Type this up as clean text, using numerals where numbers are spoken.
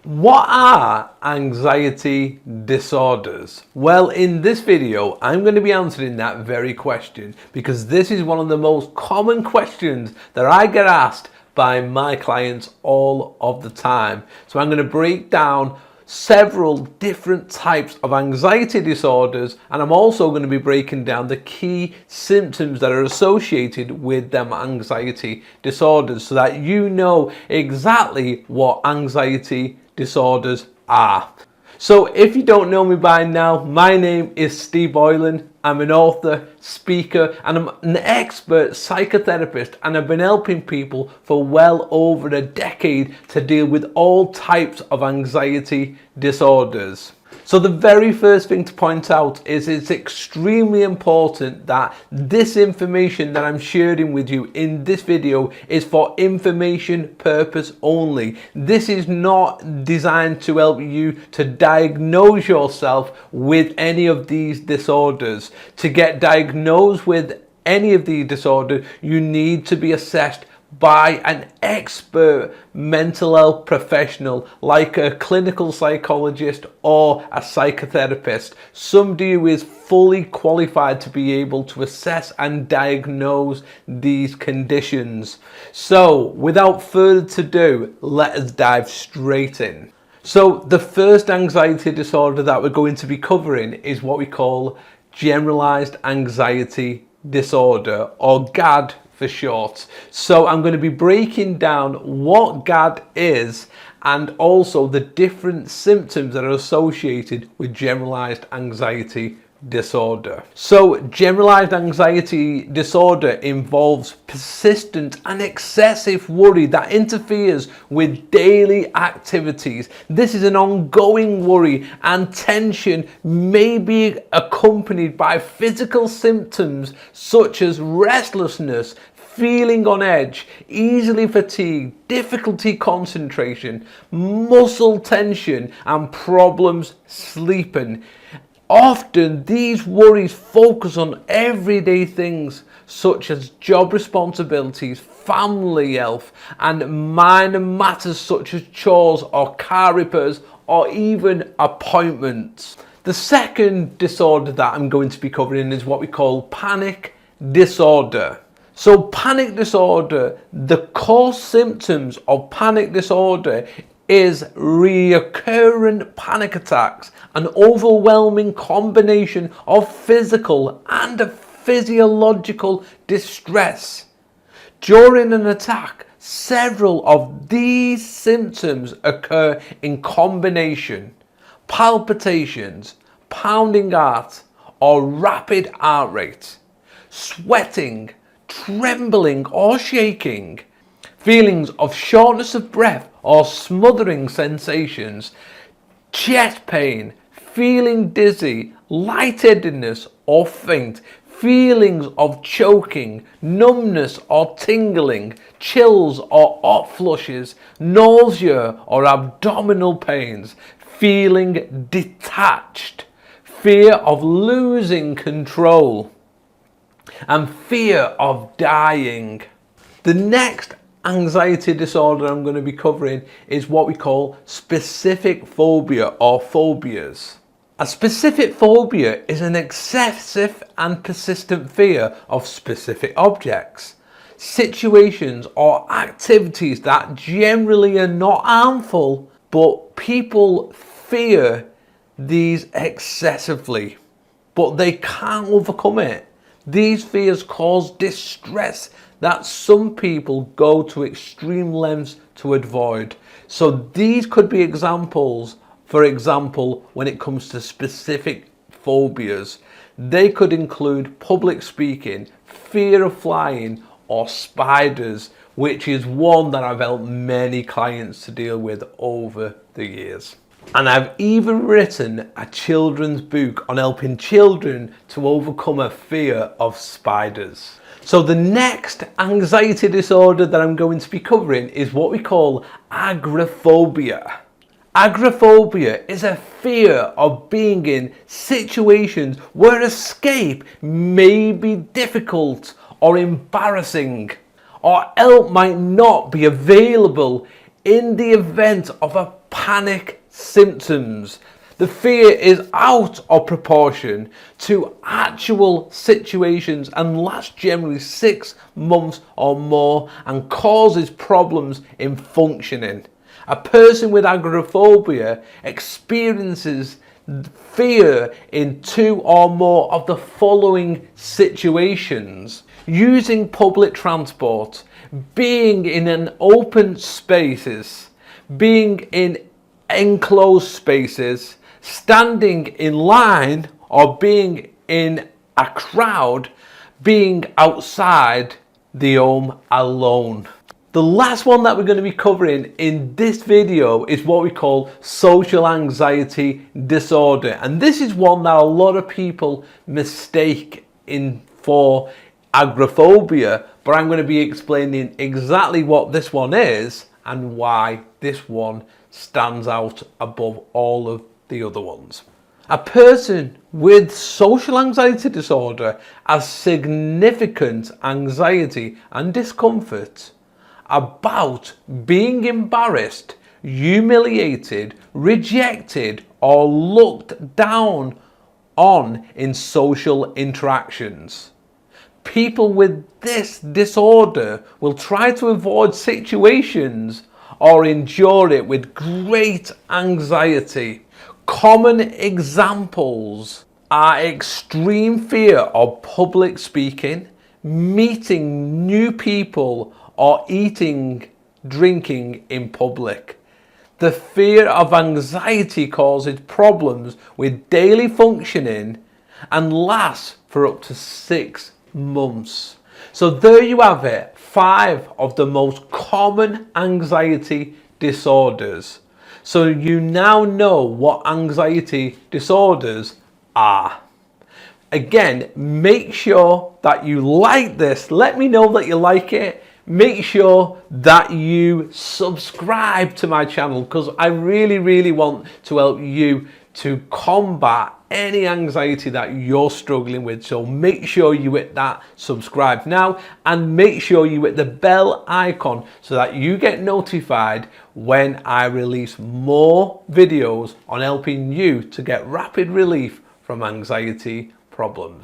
What are anxiety disorders? Well, in this video, I'm going to be answering that very question because this is one of the most common questions that I get asked by my clients all of the time. So I'm going to break down several different types of anxiety disorders, and I'm also going to be breaking down the key symptoms that are associated with them anxiety disorders so that you know exactly what anxiety disorders are. So if you don't know me by now, my name is Steve Boylan. I'm an author, speaker, and I'm an expert psychotherapist, and I've been helping people for well over a decade to deal with all types of anxiety disorders. So the very first thing to point out is it's extremely important that this information that I'm sharing with you in this video is for information purpose only. This is not designed to help you to diagnose yourself with any of these disorders. To get diagnosed with any of these disorders, you need to be assessed by an expert mental health professional like a clinical psychologist or a psychotherapist, somebody who is fully qualified to be able to assess and diagnose these conditions. So without further ado, let us dive straight in. So the first anxiety disorder that we're going to be covering is what we call generalized anxiety disorder, or GAD for short. So I'm going to be breaking down what GAD is and also the different symptoms that are associated with generalized anxiety disorder. So generalized anxiety disorder involves persistent and excessive worry that interferes with daily activities. This is an ongoing worry, and tension may be accompanied by physical symptoms such as restlessness, feeling on edge, easily fatigued, difficulty concentration, muscle tension, and problems sleeping. Often these worries focus on everyday things such as job responsibilities, family health, and minor matters such as chores or car repairs or even appointments. The second disorder that I'm going to be covering is what we call panic disorder. So panic disorder, the core symptoms of panic disorder is recurrent panic attacks, an overwhelming combination of physical and physiological distress. During an attack, several of these symptoms occur in combination: palpitations, pounding heart or rapid heart rate, sweating, trembling or shaking, feelings of shortness of breath or smothering sensations, chest pain, feeling dizzy, lightheadedness or faint, feelings of choking, numbness or tingling, chills or hot flushes, nausea or abdominal pains, feeling detached, fear of losing control, and fear of dying. The next anxiety disorder I'm going to be covering is what we call specific phobia or phobias. A specific phobia is an excessive and persistent fear of specific objects, situations or activities that generally are not harmful, but people fear these excessively, but they can't overcome it. These fears cause distress that some people go to extreme lengths to avoid. So these could be examples. For example, when it comes to specific phobias, they could include public speaking, fear of flying, or spiders, which is one that I've helped many clients to deal with over the years. And I've even written a children's book on helping children to overcome a fear of spiders. So the next anxiety disorder that I'm going to be covering is what we call agoraphobia. Agoraphobia is a fear of being in situations where escape may be difficult or embarrassing, or help might not be available in the event of a panic symptoms. The fear is out of proportion to actual situations and lasts generally 6 months or more and causes problems in functioning. A person with agoraphobia experiences fear in 2 or more of the following situations: using public transport, being in an open spaces, being in enclosed spaces, standing in line or being in a crowd, being outside the home alone. The last one that we're going to be covering in this video is what we call social anxiety disorder. And this is one that a lot of people mistake for agoraphobia, but I'm going to be explaining exactly what this one is and why this one stands out above all of the other ones. A person with social anxiety disorder has significant anxiety and discomfort about being embarrassed, humiliated, rejected, or looked down on in social interactions. People with this disorder will try to avoid situations or endure it with great anxiety. Common examples are extreme fear of public speaking, meeting new people, or eating, drinking in public. The fear of anxiety causes problems with daily functioning and lasts for up to 6 months. So there you have it, 5 of the most common anxiety disorders. So you now know what anxiety disorders are. Again, make sure that you like this. Let me know that you like it. Make sure that you subscribe to my channel because I really want to help you to combat any anxiety that you're struggling with. So make sure you hit that subscribe now and make sure you hit the bell icon so that you get notified when I release more videos on helping you to get rapid relief from anxiety problems.